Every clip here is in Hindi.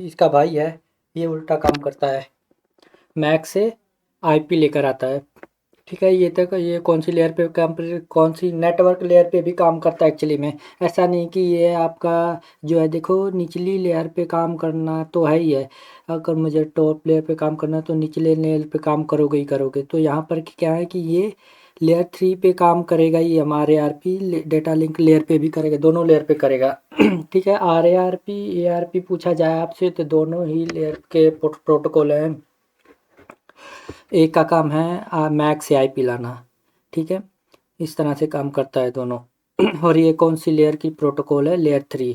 इसका भाई है, ये उल्टा काम करता है। मैक से आईपी लेकर आता है। ठीक है, ये कौन सी लेयर पे काम, कौन सी नेटवर्क लेयर पे भी काम करता है एक्चुअली में। ऐसा नहीं कि ये आपका जो है, देखो निचली लेयर पे काम करना तो है ही है। अगर मुझे टॉप लेयर पे काम करना है तो निचले लेयर पे काम करोगे ही करोगे। तो यहाँ पर क्या है कि ये लेयर 3 पे काम करेगा, ये हमारे आरपी डेटा लिंक लेयर पे भी करेगा, दोनों लेयर पे करेगा। ठीक है, R A R P A R P पूछा जाए आपसे तो दोनों ही लेयर के प्रोटोकॉल हैं। एक का काम है मैक से आईपी लाना। ठीक है, इस तरह से काम करता है दोनों। और ये कौन सी लेयर की प्रोटोकॉल है? लेयर 3।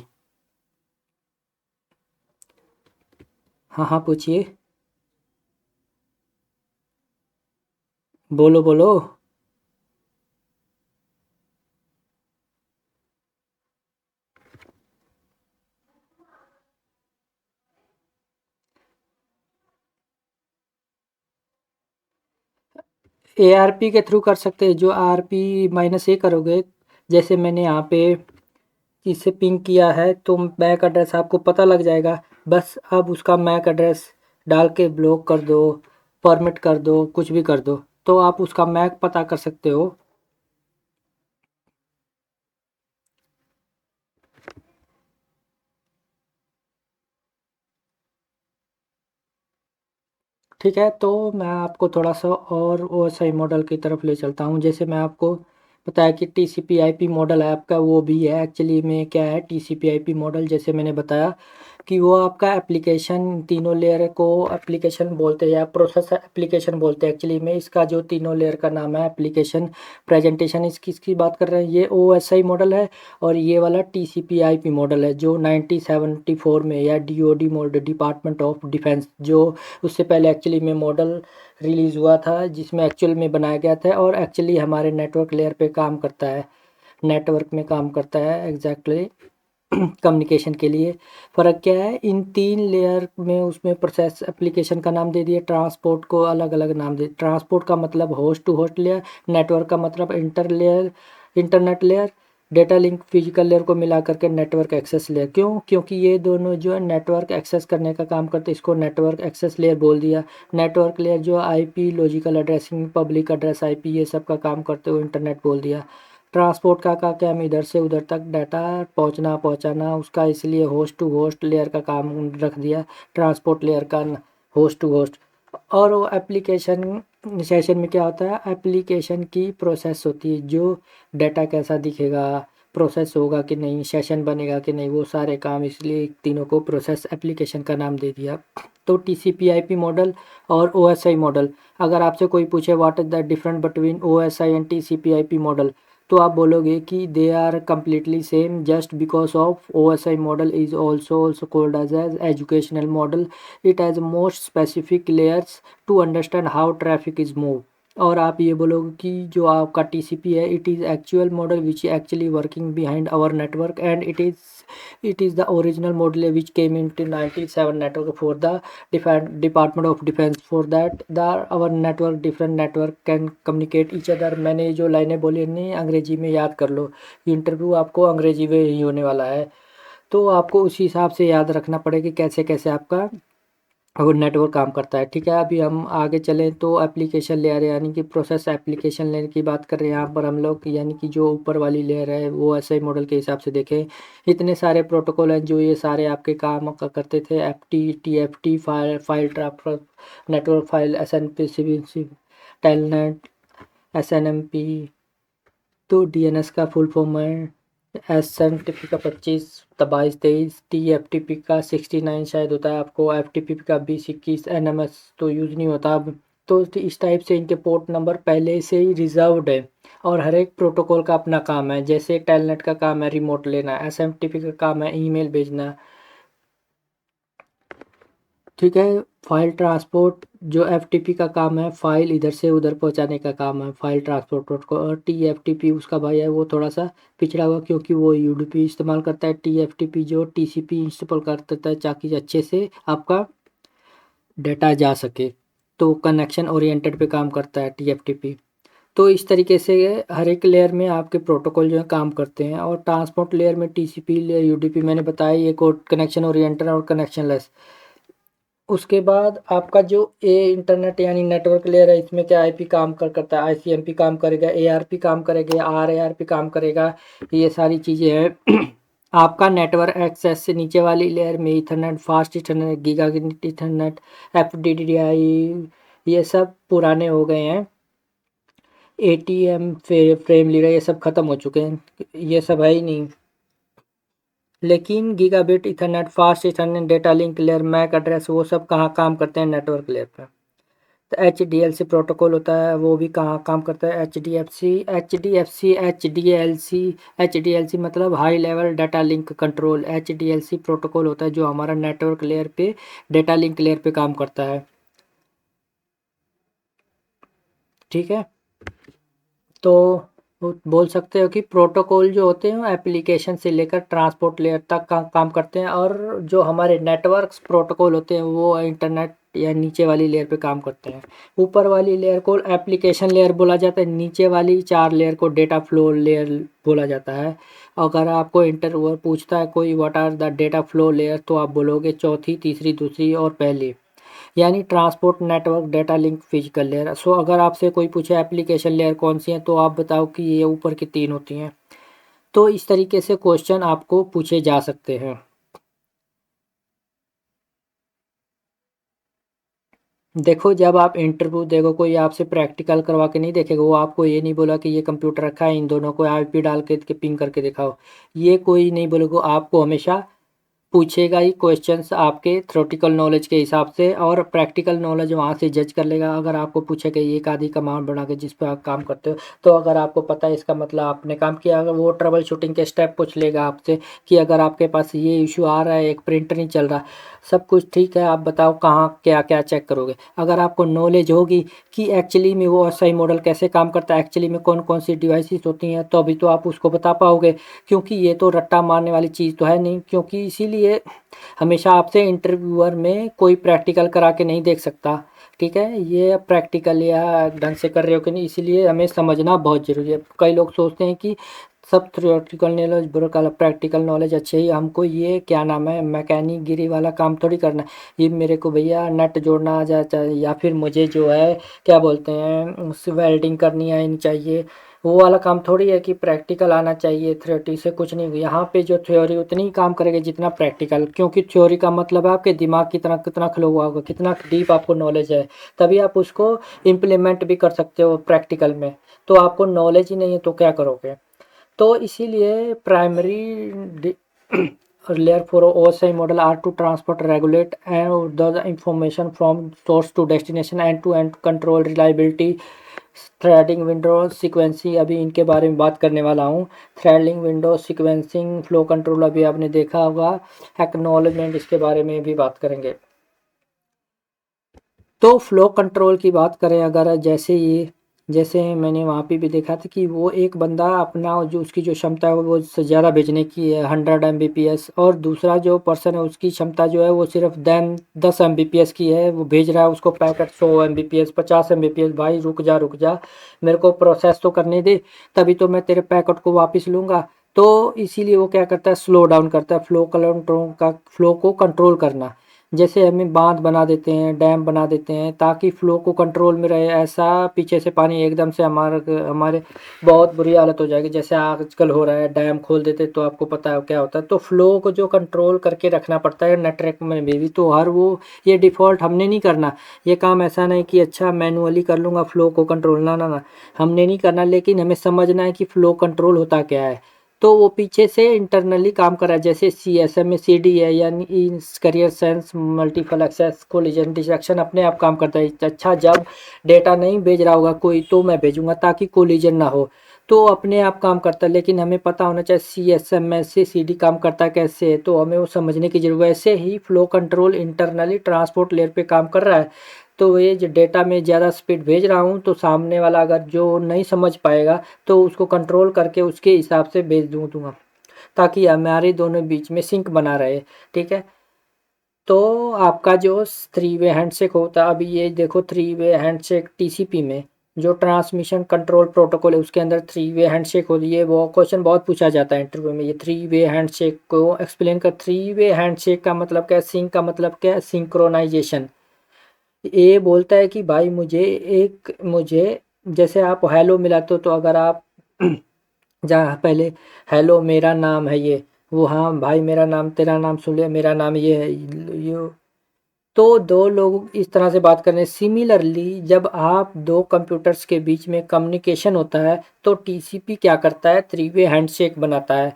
हाँ हाँ, पूछिए, बोलो बोलो। ARP के थ्रू कर सकते हैं, जो RP-A करोगे। जैसे मैंने यहाँ पे इसे पिंग किया है तो मैक एड्रेस आपको पता लग जाएगा। बस अब उसका मैक एड्रेस डाल के ब्लॉक कर दो, फॉर्मेट कर दो, कुछ भी कर दो, तो आप उसका मैक पता कर सकते हो। ठीक है, तो मैं आपको थोड़ा सा और OSI मॉडल की तरफ ले चलता हूँ। जैसे मैं आपको बताया कि TCP/IP मॉडल है आपका, वो भी है एक्चुअली में। क्या है TCP/IP मॉडल? जैसे मैंने बताया कि वो आपका एप्लीकेशन, तीनों लेयर को एप्लीकेशन बोलते हैं या प्रोसेस एप्लीकेशन बोलते हैं एक्चुअली में। इसका जो तीनों लेयर का नाम है एप्लीकेशन प्रेजेंटेशन। इसकी बात कर रहे हैं, ये OSI मॉडल है। और ये वाला TCP/IP मॉडल है जो 1974 में, या DoD model, department of defence, जो उससे पहले एक्चुअली में मॉडल रिलीज़ हुआ था, जिसमें एक्चुअल में बनाया गया था और एक्चुअली हमारे नेटवर्क लेयर पे काम करता है, नेटवर्क में काम करता है एग्जैक्टली। कम्युनिकेशन के लिए फ़र्क क्या है इन तीन लेयर में? उसमें प्रोसेस एप्लीकेशन का नाम दे दिए, ट्रांसपोर्ट को अलग अलग नाम दे। ट्रांसपोर्ट का मतलब host to host layer, network का मतलब internet layer, data link physical layer को मिला करके नेटवर्क एक्सेस लेयर। क्यों? क्योंकि ये दोनों जो है नेटवर्क एक्सेस करने का काम करते हैं, इसको नेटवर्क एक्सेस लेयर बोल दिया। नेटवर्क लेयर जो IP, logical addressing, public address IP, ये सब का काम करते हुए इंटरनेट बोल दिया। ट्रांसपोर्ट का काम इधर से उधर तक डाटा पहुंचाना उसका, इसलिए होस्ट टू होस्ट लेयर का काम रख दिया, ट्रांसपोर्ट लेयर का होस्ट टू होस्ट। और वो एप्लीकेशन सेशन में क्या होता है? एप्लीकेशन की प्रोसेस होती है, जो डाटा कैसा दिखेगा, प्रोसेस होगा कि नहीं, सेशन बनेगा कि नहीं, वो सारे काम, इसलिए तीनों को प्रोसेस एप्लीकेशन का नाम दे दिया। तो TCP/IP मॉडल और OSI मॉडल, अगर आपसे कोई पूछे what is the difference between OSI and TCP/IP model, तो आप बोलोगे कि they are completely same just because of OSI model is also called as educational model. It has most specific layers to understand how traffic is move. और आप ये बोलोगे कि जो आपका TCP है, it is actual model which actually working behind our network, and it is the original model which came into 97 network for the Department of Defense. For that the our network, different network can communicate each other। मैंने जो लाइनें बोली नहीं, अंग्रेजी में याद कर लो, इंटरव्यू आपको अंग्रेजी में ही होने वाला है, तो आपको उसी हिसाब से याद रखना पड़ेगा कि कैसे कैसे आपका वो नेटवर्क काम करता है। ठीक है, अभी हम आगे चलें तो एप्लीकेशन लेयर यानी कि प्रोसेस एप्लीकेशन लेयर की बात कर रहे हैं यहाँ पर हम लोग। यानी कि जो ऊपर वाली लेयर है वो ऐसे मॉडल के हिसाब से देखें, इतने सारे प्रोटोकॉल हैं जो ये सारे आपके काम करते थे। TFT, file transfer, network file, SNP, telnet, SNMP। तो DNS का फुल फॉर्म है, SNTP का 25, 22, 23, TFTP का 69 शायद होता है आपको, FTP का 20, 21, NMS तो यूज़ नहीं होता अब। तो इस टाइप से इनके पोर्ट नंबर पहले से ही रिजर्व्ड है। और हर एक प्रोटोकॉल का अपना काम है। जैसे टेलनेट का काम है रिमोट लेना, SMTP का काम है ईमेल भेजना। ठीक है, फाइल ट्रांसपोर्ट जो FTP का काम है, फाइल इधर से उधर पहुंचाने का काम है, फाइल ट्रांसपोर्ट प्रोटोकॉल। और TFTP उसका भाई है, वो थोड़ा सा पिछड़ा हुआ क्योंकि वो UDP इस्तेमाल करता है। TFTP जो TCP इस्तेमाल करता है ताकि अच्छे से आपका डेटा जा सके। तो कनेक्शन ओरिएंटेड पे काम करता है TFTP। तो इस तरीके से हर एक लेयर में आपके प्रोटोकॉल जो है काम करते हैं। और ट्रांसपोर्ट लेयर में टीसीपी लेयर, यूडीपी मैंने बताया, एक और कनेक्शन ओरिएंटेड और कनेक्शन लेस। उसके बाद आपका जो ए इंटरनेट यानी नेटवर्क लेयर है, इसमें क्या आईपी काम करता है, आईसीएमपी काम करेगा, एआरपी काम करेगा, आरएआरपी काम करेगा, ये सारी चीज़ें हैं। आपका नेटवर्क एक्सेस से नीचे वाली लेयर में Ethernet, fast Ethernet, giga Ethernet, FDDI, ये सब पुराने हो गए हैं। एटीएम फ्रेम लीडर ये सब खत्म हो चुके हैं, ये सब है ही नहीं। लेकिन gigabit ethernet, fast ethernet, data link layer, MAC address, वो सब कहाँ काम करते हैं, नेटवर्क लेयर पे। तो H D L C protocol होता है, वो भी कहाँ काम करता है, H D F C, H D F C, H D L C. H D L C मतलब high level data link control. H D L C protocol होता है जो हमारा नेटवर्क लेयर पे, डेटा लिंक लेयर पे काम करता है। ठीक है, तो बोल सकते हो कि प्रोटोकॉल जो होते हैं वो एप्लीकेशन से लेकर ट्रांसपोर्ट लेयर तक काम करते हैं, और जो हमारे नेटवर्क्स प्रोटोकॉल होते हैं वो इंटरनेट या नीचे वाली लेयर पे काम करते हैं। ऊपर वाली लेयर को एप्लीकेशन लेयर बोला जाता है, नीचे वाली 4 लेयर को डेटा फ्लो लेयर बोला जाता है। अगर आपको इंटरव्यूअर पूछता है कोई what are the data flow layer, तो आप बोलोगे चौथी, तीसरी, दूसरी और पहली, यानी transport network data link physical layer. So अगर आपसे कोई पूछे एप्लीकेशन लेयर कौन सी है, तो आप बताओ कि ये ऊपर की 3 होती हैं। तो इस तरीके से क्वेश्चन आपको पूछे जा सकते हैं। देखो, जब आप इंटरव्यू देखो, कोई आपसे प्रैक्टिकल करवा के नहीं देखेगा, वो आपको ये नहीं बोला कि ये कंप्यूटर रखा है, इन दोनों को आईपी डाल के पिंग करके दिखाओ, ये कोई नहीं बोलेगा। आपको हमेशा पूछेगा ही क्वेश्चंस आपके थ्योरेटिकल नॉलेज के हिसाब से, और प्रैक्टिकल नॉलेज वहाँ से जज कर लेगा। अगर आपको पूछे कि एक आधी कमांड बना के जिस पे आप काम करते हो, तो अगर आपको पता है इसका मतलब आपने काम किया। अगर वो ट्रबल शूटिंग के स्टेप पूछ लेगा आपसे कि अगर आपके पास ये इशू आ रहा है, एक प्रिंटर नहीं चल रहा, सब कुछ ठीक है, आप बताओ कहाँ क्या क्या चेक करोगे। अगर आपको नॉलेज होगी कि एक्चुअली में वो एसआई मॉडल कैसे काम करता है, एक्चुअली में कौन कौन सी डिवाइसेस होती हैं, तो अभी तो आप उसको बता पाओगे। क्योंकि ये तो रट्टा मारने वाली चीज़ तो है नहीं, क्योंकि इसीलिए हमेशा आपसे इंटरव्यूअर में कोई प्रैक्टिकल करा के नहीं देख सकता। ठीक है, ये प्रैक्टिकल या ढंग से कर रहे हो कि नहीं, इसीलिए हमें समझना बहुत ज़रूरी है। कई लोग सोचते हैं कि सब थ्योरेटिकल नॉलेज बुरा, काला प्रैक्टिकल नॉलेज अच्छे ही, हमको ये क्या नाम है मैकेनिक गिरी वाला काम थोड़ी करना है। ये मेरे को भैया नट जोड़ना आ जाता है, या फिर मुझे जो है क्या बोलते हैं वेल्डिंग करनी आनी चाहिए, वो वाला काम थोड़ी है कि प्रैक्टिकल आना चाहिए। थ्योरी से कुछ नहीं, यहाँ पे जो थ्योरी उतनी ही काम करेगी जितना प्रैक्टिकल, क्योंकि थ्योरी का मतलब है आपके दिमाग कितना कितना खुला हुआ होगा, कितना डीप आपको नॉलेज है, तभी आप उसको इम्प्लीमेंट भी कर सकते हो प्रैक्टिकल में। तो आपको नॉलेज ही नहीं है तो क्या करोगे। तो इसीलिए primary layer for OSI model are to transport regulate and the information from source to destination, end to end control reliability, threading window sequencing, अभी इनके बारे में बात करने वाला हूँ। Threading window sequencing, flow control अभी आपने देखा होगा, एक्नॉलेजमेंट, इसके बारे में भी बात करेंगे। तो फ्लो कंट्रोल की बात करें अगर, जैसे मैंने वहाँ पे भी देखा था कि वो एक बंदा अपना जो उसकी जो क्षमता है वो से ज़्यादा भेजने की है 100 Mbps, और दूसरा जो पर्सन है उसकी क्षमता जो है वो सिर्फ 10 Mbps की है, वो भेज रहा है उसको पैकेट 100 Mbps, 50 Mbps। भाई रुक जा रुक जा, मेरे को प्रोसेस तो करने दे, तभी तो मैं तेरे पैकेट को वापस लूँगा। तो इसीलिए वो क्या करता है, स्लो डाउन करता है, फ्लो को कंट्रोल करना। जैसे हमें बांध बना देते हैं, डैम बना देते हैं ताकि फ्लो को कंट्रोल में रहे, ऐसा पीछे से पानी एकदम से हमारे बहुत बुरी हालत हो जाएगी, जैसे आजकल हो रहा है, डैम खोल देते तो आपको पता है क्या होता है। तो फ्लो को जो कंट्रोल करके रखना पड़ता है नेटवर्क में भी, तो हर वो ये डिफ़ॉल्ट हमने नहीं करना। ये काम ऐसा नहीं कि अच्छा मैनुअली कर लूँगा फ्लो को कंट्रोल, ना ना ना, हमने नहीं करना, लेकिन हमें समझना है कि फ्लो कंट्रोल होता क्या है। तो वो पीछे से इंटरनली काम कर रहा है, जैसे CSM में CD है, यानी carrier sense multiple access collision detection अपने आप काम करता है। अच्छा, जब डेटा नहीं भेज रहा होगा कोई तो मैं भेजूंगा ताकि कोलिजन ना हो, तो अपने आप काम करता है। लेकिन हमें पता होना चाहिए CSM में से CD काम करता है कैसे है, तो हमें वो समझने की जरूरत है। वैसे ही flow control internally transport layer पे काम कर रहा है। तो ये जो डेटा में ज़्यादा स्पीड भेज रहा हूँ, तो सामने वाला अगर जो नहीं समझ पाएगा तो उसको कंट्रोल करके उसके हिसाब से भेज दूँगा, ताकि हमारे दोनों बीच में सिंक बना रहे। ठीक है, तो आपका जो थ्री वे हैंडशेक होता है, अभी ये देखो थ्री वे हैंडशेक TCP में जो ट्रांसमिशन कंट्रोल प्रोटोकॉल है उसके अंदर थ्री वे हैंडशेक होती है। वो क्वेश्चन बहुत पूछा जाता है इंटरव्यू में, ये थ्री वे हैंडशेक को एक्सप्लेन कर। थ्री वे हैंडशेक का मतलब क्या है, सिंक का मतलब क्या है, सिंक्रोनाइजेशन। ये बोलता है कि भाई मुझे जैसे आप हेलो मिलाते हो, तो अगर आप जहाँ पहले हेलो मेरा नाम है ये, वो हाँ भाई मेरा नाम तेरा नाम सुन लिया, मेरा नाम ये है ये, तो दो लोग इस तरह से बात कर रहे हैं। सिमिलरली जब आप दो कंप्यूटर्स के बीच में कम्युनिकेशन होता है तो टीसीपी क्या करता है, थ्री वे हैंडशेक बनाता है।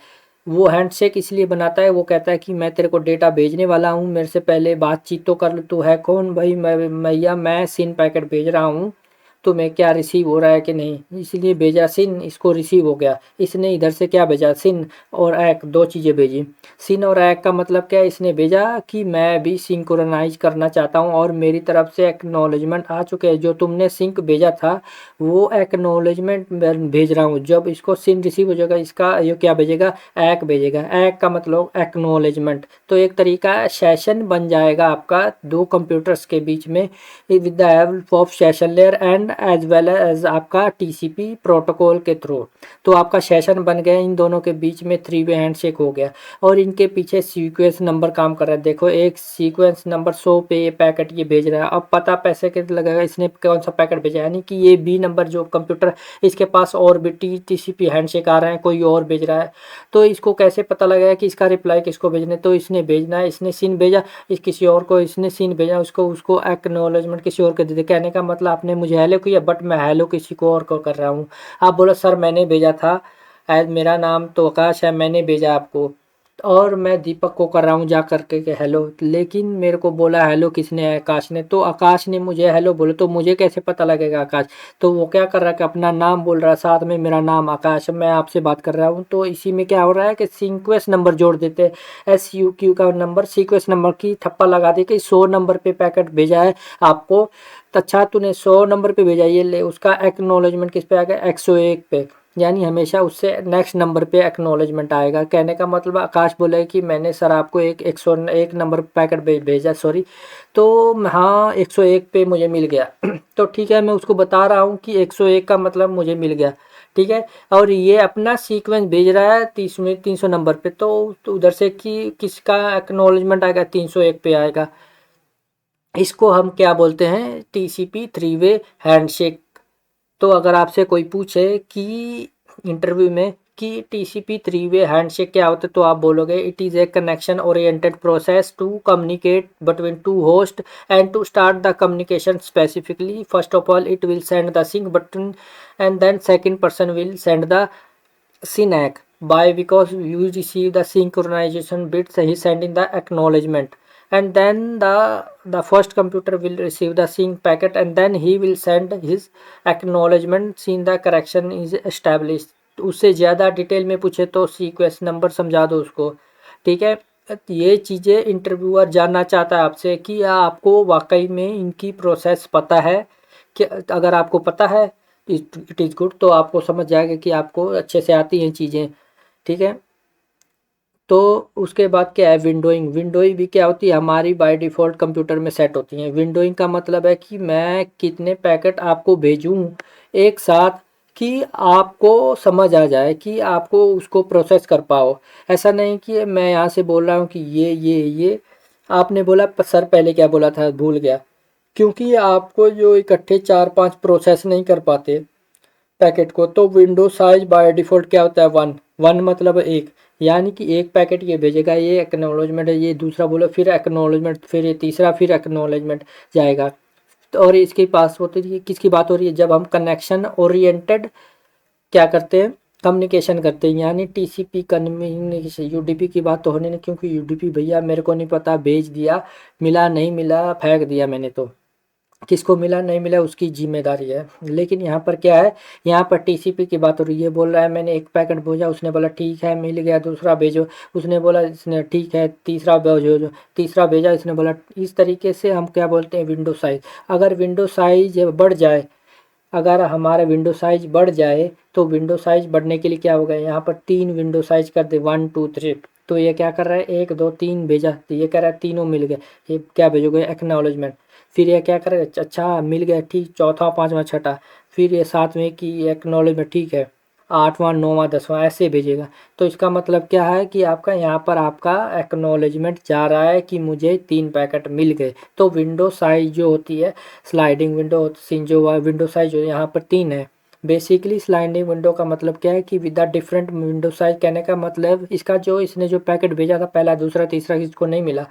वो हैंडशेक इसलिए बनाता है, वो कहता है कि मैं तेरे को डेटा भेजने वाला हूँ, मेरे से पहले बातचीत तो कर लो। तू है कौन भाई, मैं सिन पैकेट भेज रहा हूँ, तुम्हें क्या रिसीव हो रहा है कि नहीं, इसलिए भेजा सिन, इसको रिसीव हो गया। इसने इधर से क्या भेजा, सिन और एक, दो चीज़ें भेजी। सिन और एक का मतलब क्या है, इसने भेजा कि मैं भी सिंक्रोनाइज करना चाहता हूँ और मेरी तरफ से एक्नॉलेजमेंट आ चुके हैं। जो तुमने सिंक भेजा था वो एक्नॉलेजमेंट भेज रहा हूँ। जब इसको सिन रिसीव हो जाएगा, इसका ये क्या भेजेगा, एक भेजेगा। एक का मतलब एक्नॉलेजमेंट। तो एक तरीका सेशन बन जाएगा आपका दो कंप्यूटर्स के बीच में with the help of session layer and as well as आपका टीसीपी प्रोटोकॉल के थ्रू। तो आपका सेशन बन गया, इन दोनों के बीच में थ्री वे हैंडशेक हो गया। और इनके पीछे सीक्वेंस नंबर काम कर रहा है। देखो एक सीक्वेंस नंबर 100 पे ये पैकेट ये भेज रहा है। अब पता पैसे के लगेगा इसने कौन सा पैकेट भेजा है, यानी कि ये बी नंबर जो कंप्यूटर, इसके पास और भी टीसीपी हैंडशेक आ रहे हैं, कोई और भेज रहा है। तो इसको कैसे पता लगेगा कि इसका रिप्लाई किसको भेजना है, तो इसने भेजना है, इसने सीन भेजा, इस किसी और को इसने सीन भेजा, उसको उसको एक्नॉलेजमेंट किसी और को दे दे। कहने का मतलब आपने मुझे हेलो किया बट मैं हेलो किसी को और को कर रहा हूँ। आप बोलो सर मैंने भेजा था, एज मेरा नाम तो आकाश है, मैंने भेजा आपको, और मैं दीपक को कर रहा हूँ जा करके के हेलो, लेकिन मेरे को बोला हेलो किसने, आकाश ने। तो आकाश ने मुझे हेलो बोला, तो मुझे कैसे पता लगेगा आकाश। तो वो क्या कर रहा है कि अपना नाम बोल रहा है, साथ में मेरा नाम आकाश, मैं आपसे बात कर रहा हूँ। तो इसी में क्या हो रहा है कि सीक्वेंस नंबर जोड़ देते हैं, SUQ का नंबर सीक्वेंस नंबर की थप्पा लगा दे कि 100 नंबर पे पैकेट भेजा है आपको। तो अच्छा तूने 100 नंबर पे भेजा, ये ले, उसका एक्नॉलेजमेंट किस पे आ गया, 101 पे। यानी हमेशा उससे नेक्स्ट नंबर पे एक्नॉलेजमेंट आएगा। कहने का मतलब आकाश बोले कि मैंने सर आपको एक 101 नंबर पैकेट भेजा, सॉरी, तो हाँ 101 पे मुझे मिल गया। तो ठीक है, मैं उसको बता रहा हूँ कि 101 का मतलब मुझे मिल गया, ठीक है। और ये अपना सीक्वेंस भेज रहा है 300 नंबर पे, तो उधर से कि किसका एक्नॉलेजमेंट आएगा, 301 पे आएगा। इसको हम क्या बोलते हैं, टीसीपी थ्री वे हैंडशेक। तो अगर आपसे कोई पूछे कि इंटरव्यू में कि टीसीपी थ्री वे हैंडशेक क्या होता है, तो आप बोलोगे it is a connection oriented process to communicate between two host and to start the communication specifically first of all it will send the sync button and then second person will send the SYNAC by because you receive the synchronization bits he send in the acknowledgement, and then the first computer will receive the sync packet and then he will send his acknowledgement since the correction is established। उससे ज़्यादा डिटेल में पूछे तो सीक्वेंस नंबर समझा दो उसको, ठीक है। ये चीज़ें इंटरव्यूअर जानना चाहता है आपसे कि आपको वाकई में इनकी प्रोसेस पता है। कि अगर आपको पता है इट इज़ गुड, तो आपको समझ जाएगा कि आपको अच्छे से आती हैं चीज़ें, ठीक है। तो उसके बाद क्या है, विंडोइंग। विंडोइंग भी क्या होती है, हमारी बाय डिफ़ॉल्ट कंप्यूटर में सेट होती हैं। विंडोइंग का मतलब है कि मैं कितने पैकेट आपको भेजूँ एक साथ, कि आपको समझ आ जाए, कि आपको उसको प्रोसेस कर पाओ। ऐसा नहीं कि मैं यहाँ से बोल रहा हूँ कि ये आपने बोला सर पहले क्या बोला था भूल गया, क्योंकि आपको जो इकट्ठे 4-5 प्रोसेस नहीं कर पाते पैकेट को। तो विंडो साइज बाय डिफ़ॉल्ट क्या होता है, वन। वन मतलब एक, यानी कि एक पैकेट ये भेजेगा, ये एक्नॉलेजमेंट है, ये दूसरा बोलो, फिर एक्नॉलेजमेंट, फिर ये तीसरा, फिर एक्नॉलेजमेंट जाएगा। तो और इसके पास होती है, किसकी बात हो रही है, जब हम कनेक्शन ओरिएंटेड क्या करते हैं, कम्युनिकेशन करते हैं, यानी टीसीपी कम्युनिकेशन। यूडीपी की बात तो होनी नहीं, क्योंकि यूडीपी भैया मेरे को नहीं पता, भेज दिया, मिला नहीं मिला फेंक दिया मैंने, तो किसको मिला नहीं मिला उसकी जिम्मेदारी है। लेकिन यहाँ पर क्या है, यहाँ पर टीसीपी की बात हो रही है, बोल रहा है मैंने एक पैकेट भेजा, उसने बोला ठीक है मिल गया, दूसरा भेजो, उसने बोला इसने ठीक है, तीसरा भेजो, जो तीसरा भेजा इसने बोला। इस तरीके से हम क्या बोलते हैं, विंडो साइज। अगर विंडो साइज बढ़ जाए, अगर हमारा विंडो साइज बढ़ जाए, तो विंडो साइज बढ़ने के लिए क्या होगा, यहाँ पर 3 विंडो साइज कर दे, 1 2 3। तो ये क्या कर रहा है, 1 2 3 भेजा, तो ये कह रहा है तीनों मिल गए, ये क्या भेजोगे, एक्नॉलेजमेंट। फिर ये क्या करेगा, अच्छा मिल गया ठीक, चौथा पाँचवा छठा, फिर ये सातवें की एक्नॉलेजमेंट, ठीक है, आठवां नौवां दसवां ऐसे भेजेगा। तो इसका मतलब क्या है कि आपका यहाँ पर आपका एक्नॉलेजमेंट जा रहा है कि मुझे 3 पैकेट मिल गए। तो विंडो साइज जो होती है, स्लाइडिंग विंडो जो विंडो साइज जो यहाँ पर 3 है। बेसिकली स्लाइडिंग विंडो का मतलब क्या है कि with the different window size, कहने का मतलब इसका जो इसने जो पैकेट भेजा था पहला दूसरा तीसरा किसको नहीं मिला,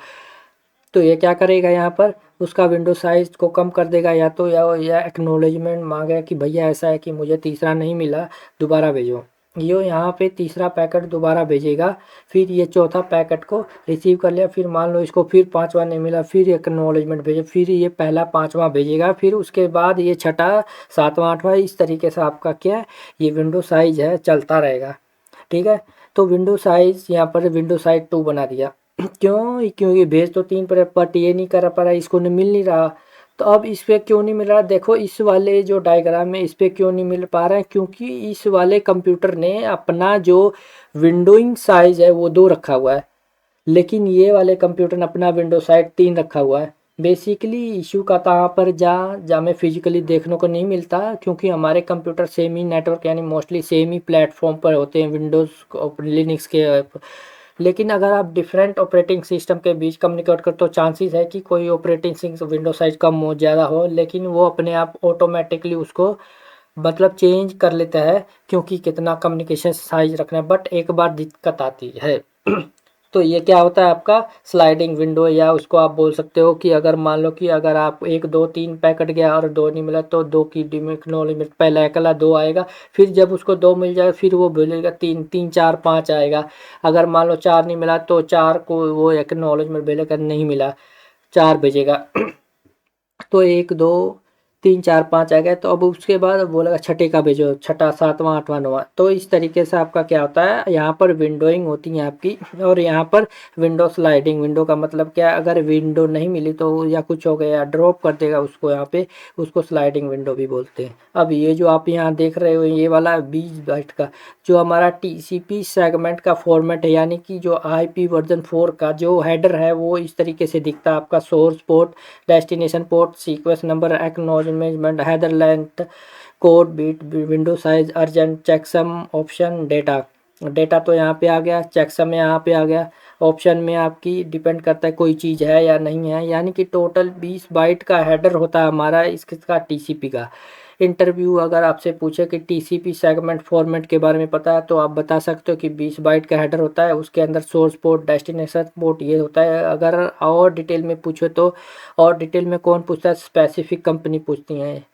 तो ये क्या करेगा यहाँ पर उसका विंडो साइज को कम कर देगा, या तो या एक्नॉलेजमेंट मांगेगा कि भैया ऐसा है कि मुझे तीसरा नहीं मिला, दोबारा भेजो। ये यहाँ पे तीसरा पैकेट दोबारा भेजेगा, फिर ये चौथा पैकेट को रिसीव कर लिया, फिर मान लो इसको फिर पांचवा नहीं मिला, फिर एक्नॉलेजमेंट भेजे, फिर ये पहला पांचवा भेजेगा, फिर उसके बाद ये छठा सातवां आठवां, इस तरीके से आपका क्या है ये विंडो साइज है चलता रहेगा। ठीक है, तो विंडो साइज यहाँ पर विंडो साइज 2 बना दिया। क्यों, क्योंकि भेज तो 3 पर, बट ये नहीं कर पा रहा, इसको नहीं मिल नहीं रहा। तो अब इस पे क्यों नहीं मिल रहा, देखो इस वाले जो डायग्राम है इस पे क्यों नहीं मिल पा रहा है, क्योंकि इस वाले कंप्यूटर ने अपना जो विंडोइंग साइज है वो 2 रखा हुआ है, लेकिन ये वाले कंप्यूटर ने अपना विंडो साइज 3 रखा हुआ है। बेसिकली इशू का यहाँ पर जहाँ हमें फिजिकली देखने को नहीं मिलता, क्योंकि हमारे कंप्यूटर सेम ही नेटवर्क यानी मोस्टली सेम ही प्लेटफॉर्म पर होते हैं, विंडोज़ लिनक्स के। लेकिन अगर आप डिफरेंट ऑपरेटिंग सिस्टम के बीच कम्युनिकेट करते हो, चांसेस है कि कोई ऑपरेटिंग सिस्टम विंडो साइज कम हो ज़्यादा हो, लेकिन वो अपने आप ऑटोमेटिकली उसको मतलब चेंज कर लेता है, क्योंकि कितना कम्युनिकेशन साइज रखना है। बट एक बार दिक्कत आती है तो ये क्या होता है आपका स्लाइडिंग विंडो, या उसको आप बोल सकते हो कि अगर मान लो कि अगर आप 1 2 3 पैकेट गया और 2 नहीं मिला, तो 2 की एक्नॉलेजमेंट, पहला अकेला 2 आएगा, फिर जब उसको 2 मिल जाएगा फिर वो बोलेगा 3 3 4 5 आएगा। अगर मान लो 4 नहीं मिला तो 4 को वो एक्नॉलेजमेंट भेजेगा, नहीं मिला 4 भेजेगा तो 1 2 3 4 5 आ गया, तो अब उसके बाद बोलेगा छठे का भेजो, छठा सातवां आठवां नौवां। तो इस तरीके से आपका क्या होता है, यहाँ पर विंडोइंग होती है आपकी, और यहाँ पर विंडो स्लाइडिंग विंडो का मतलब क्या है, अगर विंडो नहीं मिली तो या कुछ हो गया ड्रॉप कर देगा उसको, यहाँ पे उसको स्लाइडिंग विंडो भी बोलते हैं। अब ये जो आप यहाँ देख रहे हो ये वाला 20 बाइट का जो हमारा टीसीपी सेगमेंट का फॉर्मेट है, यानी कि जो आईपी वर्जन 4 का जो हेडर है वो इस तरीके से दिखता है आपका, source port, destination port, sequence number, acknowledgement, header length, code bit, window size, urgent, checksum, option, data. Data तो यहाँ पे आ गया, चेकसम यहाँ पे आ गया, ऑप्शन में आपकी डिपेंड करता है कोई चीज़ है या नहीं है, यानी कि टोटल 20 बाइट का हेडर होता है हमारा इसका टीसीपी का। इंटरव्यू अगर आपसे पूछे कि टीसीपी सेगमेंट फॉर्मेट के बारे में पता है, तो आप बता सकते हो कि 20 बाइट का हेडर होता है, उसके अंदर सोर्स पोर्ट, डेस्टिनेशन पोर्ट ये होता है। अगर और डिटेल में पूछो तो, और डिटेल में कौन पूछता है, स्पेसिफिक कंपनी पूछती हैं,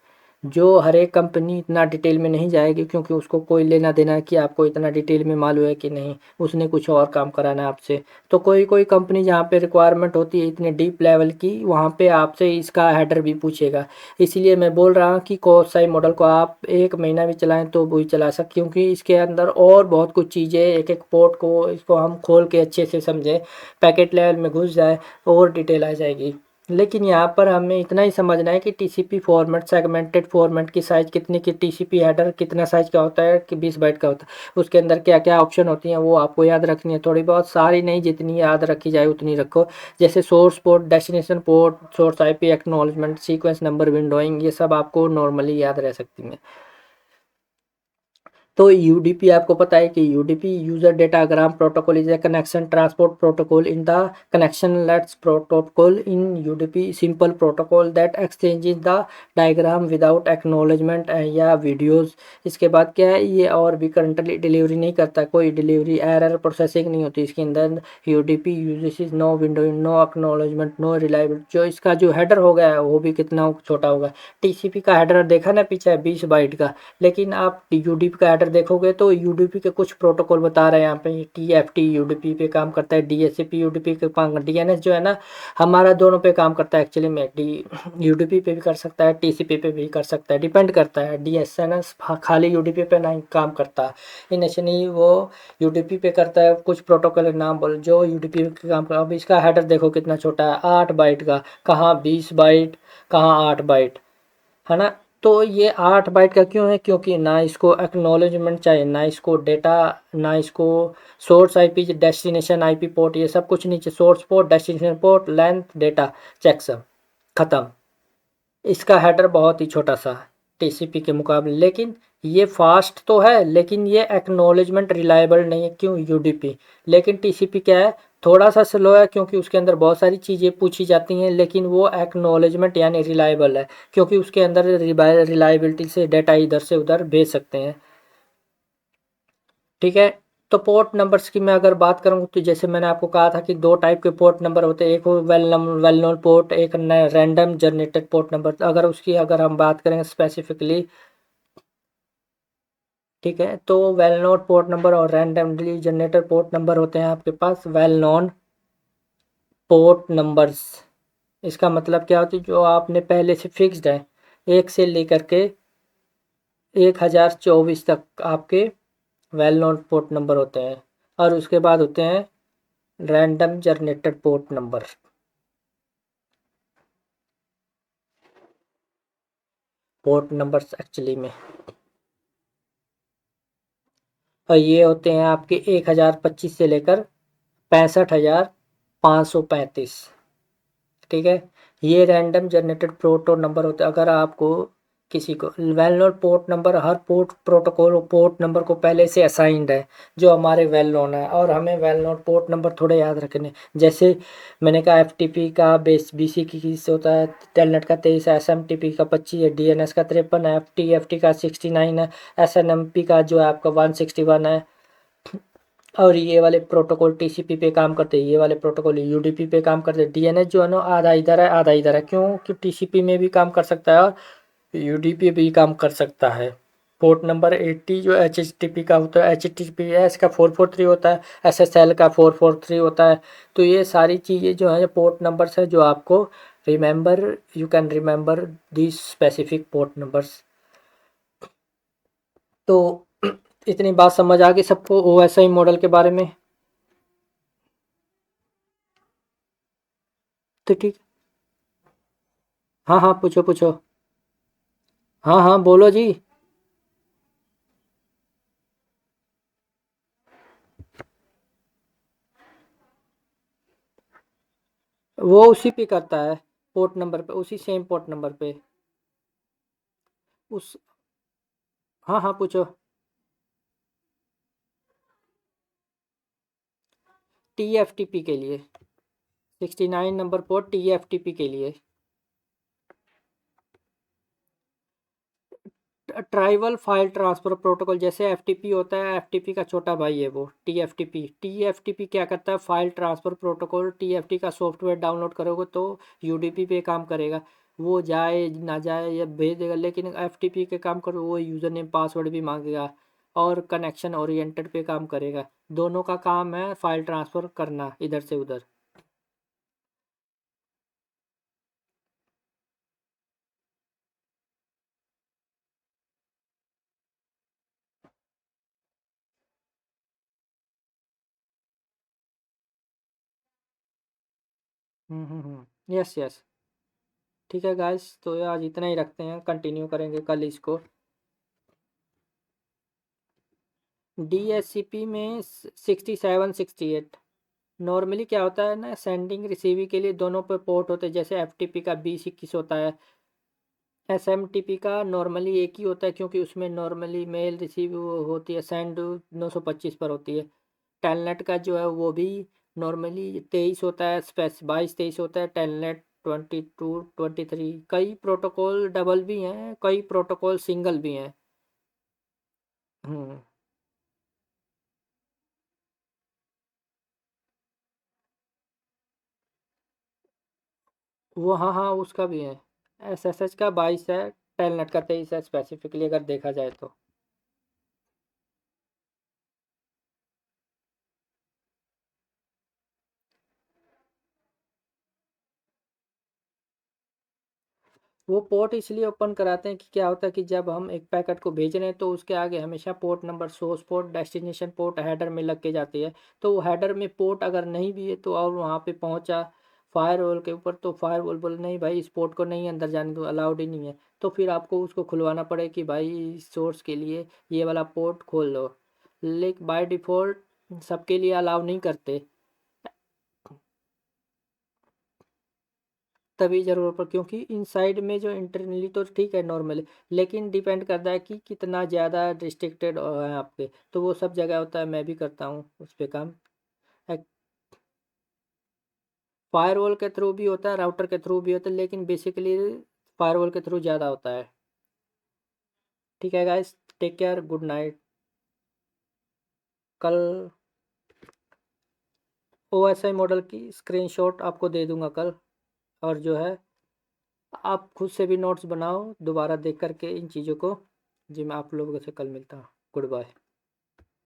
जो हर एक कंपनी इतना डिटेल में नहीं जाएगी, क्योंकि उसको कोई लेना देना है कि आपको इतना डिटेल में मालूम है कि नहीं, उसने कुछ और काम कराना है आपसे। तो कोई कोई कंपनी जहाँ पे रिक्वायरमेंट होती है इतने डीप लेवल की, वहाँ पे आपसे इसका हेडर भी पूछेगा। इसलिए मैं बोल रहा हूँ कि कोसाई मॉडल को आप 1 महीना भी चलाएं तो वही चला सकते, क्योंकि इसके अंदर और बहुत कुछ चीज़ें, एक एक पोर्ट को इसको हम खोल के अच्छे से समझें, पैकेट लेवल में घुस जाए और डिटेल आ जाएगी। लेकिन यहाँ पर हमें इतना ही समझना है कि टीसीपी फॉर्मेट, सेगमेंटेड फॉर्मेट की साइज़ कितनी, की टीसीपी हेडर कितना साइज़ का होता है, कि 20 बाइट का होता है, उसके अंदर क्या क्या ऑप्शन होती हैं वो आपको याद रखनी है, थोड़ी बहुत, सारी नहीं, जितनी याद रखी जाए उतनी रखो। जैसे source port, destination port, source IP, acknowledgement, sequence number, windowing, ये सब आपको नॉर्मली याद रह सकती हैं। तो यूडीपी आपको पता है कि UDP user datagram protocol is a connection transport protocol in the connection let's protocol in UDP simple protocol that exchanges the diagram without acknowledgement या वीडियोस। इसके बाद क्या है, ये और भी करंटली डिलीवरी नहीं करता, कोई डिलीवरी एरर प्रोसेसिंग नहीं होती इसके अंदर। UDP uses no window, no acknowledgement, no reliability. जो इसका जो हेडर हो गया है वो भी कितना छोटा होगा। टीसीपी का हेडर देखा ना पीछे 20 बाइट का, लेकिन आप यूडीपी का हेडर देखोगे तो यूडीपी के कुछ प्रोटोकॉल बता रहे हैं यहाँ पे, टीएफटी यूडीपी पे काम करता है, डीएचसीपी यूडीपी के काम, डीएनएस जो है ना हमारा दोनों पे काम करता है एक्चुअली में, डी यूडीपी पे भी कर सकता है, टीसीपी पे भी कर सकता है, डिपेंड करता है। डीएसएनएस खाली यूडीपी पे नहीं काम करता, इनिशियली वो यूडीपी पे करता है। कुछ प्रोटोकॉल नाम बोल जो यूडीपी पे काम कर। अब इसका हेडर देखो कितना छोटा है, 8 बाइट का, कहाँ 20 बाइट, कहाँ 8 बाइट, है ना। तो ये 8 बाइट का क्यों है, क्योंकि ना इसको एक्नॉलेजमेंट चाहिए, ना इसको डेटा, ना इसको source IP, destination IP port, ये सब कुछ नहीं चाहिए। Source port, destination port, length, data, checksum, ख़त्म। इसका हेडर बहुत ही छोटा सा है टीसीपी के मुकाबले, लेकिन ये फास्ट तो है, लेकिन ये एक्नॉलेजमेंट रिलायबल नहीं है। क्यों? यूडीपी। लेकिन टीसीपी क्या है, थोड़ा सा स्लो है, क्योंकि उसके अंदर बहुत सारी चीज़ें पूछी जाती हैं, लेकिन वो एक्नॉलेजमेंट यानी रिलायबल है, क्योंकि उसके अंदर रिलायबिलिटी से डेटा इधर से उधर भेज सकते हैं। ठीक है। तो पोर्ट नंबर्स की मैं अगर बात करूँ, तो जैसे मैंने आपको कहा था कि दो टाइप के पोर्ट नंबर होते हैं, एक वेल नोन पोर्ट, एक रैंडम जनरेटेड पोर्ट नंबर। अगर उसकी अगर हम बात करेंगे स्पेसिफिकली, ठीक है, तो वेल नोन पोर्ट नंबर और रैंडमली जनरेटेड पोर्ट नंबर होते हैं आपके पास वेल नोन पोर्ट नंबर्स। इसका मतलब क्या होती है, जो आपने पहले से फिक्स्ड है, 1 से लेकर के 1024 तक आपके वेल नोन पोर्ट नंबर होते हैं। और उसके बाद होते हैं random generated port number, port numbers actually में। और ये होते हैं आपके 1025 से लेकर 65,535। ठीक है। ये रैंडम जनरेटेड प्रोटो नंबर होते हैं। अगर आपको किसी को वेल नोन पोर्ट नंबर, हर पोर्ट प्रोटोकॉल पोर्ट नंबर को पहले से असाइंड है, जो हमारे वेल नोन है, और हमें वेल नोन पोर्ट नंबर थोड़े याद रखने। जैसे मैंने कहा एफटीपी का बेस बीसी की किस होता है, टेलनेट का 23 है, एसएमटीपी का 25 है, डीएनएस का 53 है, एफटी का 69 है, एसएनएमपी का जो है आपका 161 है। और ये वाले प्रोटोकॉल टीसीपी पे काम करते हैं, ये वाले प्रोटोकॉल यूडीपी पे काम करते हैं। डीएनएस जो है ना, आधा इधर है आधा इधर है, क्यों? कि टीसीपी में भी काम कर सकता है और यूडीपी भी काम कर सकता है। पोर्ट नंबर 80 जो एचटीटीपी का होता है, एचटीटीपीएस का 443 होता है, एसएसएल का 443 होता है। तो ये सारी चीज़ें जो हैं पोर्ट नंबर्स है, जो आपको remember, you can remember this specific port numbers. तो इतनी बात समझ आ गई सबको ओएसआई मॉडल के बारे में? तो ठीक। हाँ हाँ, पूछो पूछो। हाँ हाँ, बोलो जी। वो उसी पे करता है, पोर्ट नंबर पे, उसी सेम पोर्ट नंबर पे। उस हाँ हाँ, पूछो। टीएफटीपी के लिए, 69 नंबर पोर्ट टीएफटीपी के लिए। ट्राइबल फाइल ट्रांसफर प्रोटोकॉल, जैसे एफटीपी होता है, एफटीपी का छोटा भाई है वो टीएफटीपी। टीएफटीपी क्या करता है, फाइल ट्रांसफर प्रोटोकॉल। टीएफटी का सॉफ्टवेयर डाउनलोड करोगे तो यूडीपी पे काम करेगा, वो जाए ना जाए या भेज देगा। लेकिन एफटीपी के काम करो, वो यूज़र नेम पासवर्ड भी मांगेगा, और कनेक्शन ओरिएंटेड पे काम करेगा। दोनों का काम है फाइल ट्रांसफ़र करना इधर से उधर। Yes yes. ठीक है गाइस, तो आज इतना ही रखते हैं, कंटिन्यू करेंगे कल इसको। डीएससीपी में 67 68। नॉर्मली क्या होता है ना, सेंडिंग रिसीविंग के लिए दोनों पे पोर्ट होते हैं। जैसे एफटीपी का 20 21 होता है, एसएमटीपी का नॉर्मली एक ही होता है, क्योंकि उसमें नॉर्मली मेल रिसीव होती है, सेंड 925 पर होती है। टेलनेट का जो है वो भी नॉर्मली 23 होता है, स्पेस 22 23 होता है। टेलनेट 22 23। कई प्रोटोकॉल डबल भी हैं, कई प्रोटोकॉल सिंगल भी हैं। हम्म। वो हाँ हाँ, उसका भी है। एसएसएच का 22 है, टेलनेट का 23 है, स्पेसिफिकली अगर देखा जाए तो। वो पोर्ट इसलिए ओपन कराते हैं कि क्या होता है कि जब हम एक पैकेट को भेज रहे हैं, तो उसके आगे हमेशा port number, source port, destination port header में लग के जाती है। तो वो हेडर में पोर्ट अगर नहीं भी है, तो और वहाँ पे पहुँचा फायरवॉल के ऊपर तो फायरवॉल बोले नहीं भाई इस पोर्ट को नहीं अंदर जाने दो, अलाउड ही नहीं है। तो फिर आपको उसको खुलवाना पड़े कि भाई सोर्स के लिए ये वाला पोर्ट खोल लो। लेकिन बाय डिफ़ॉल्ट सबके लिए अलाउ नहीं करते, तभी ज़रूरत पर, क्योंकि इनसाइड में जो इंटरनली तो ठीक है नॉर्मली, लेकिन डिपेंड करता है कि कितना ज़्यादा रिस्ट्रिक्टेड है आपके, तो वो सब जगह होता है, मैं भी करता हूँ उस पे काम। फायरवॉल के थ्रू भी होता है, राउटर के थ्रू भी होता है, लेकिन बेसिकली फायरवॉल के थ्रू ज़्यादा होता है। ठीक है guys, take care, good night. कल OSI मॉडल की स्क्रीनशॉट आपको दे दूंगा कल, और जो है आप खुद से भी नोट्स बनाओ दोबारा देख करके इन चीज़ों को। जी मैं आप लोगों से कल मिलता हूँ। Good bye.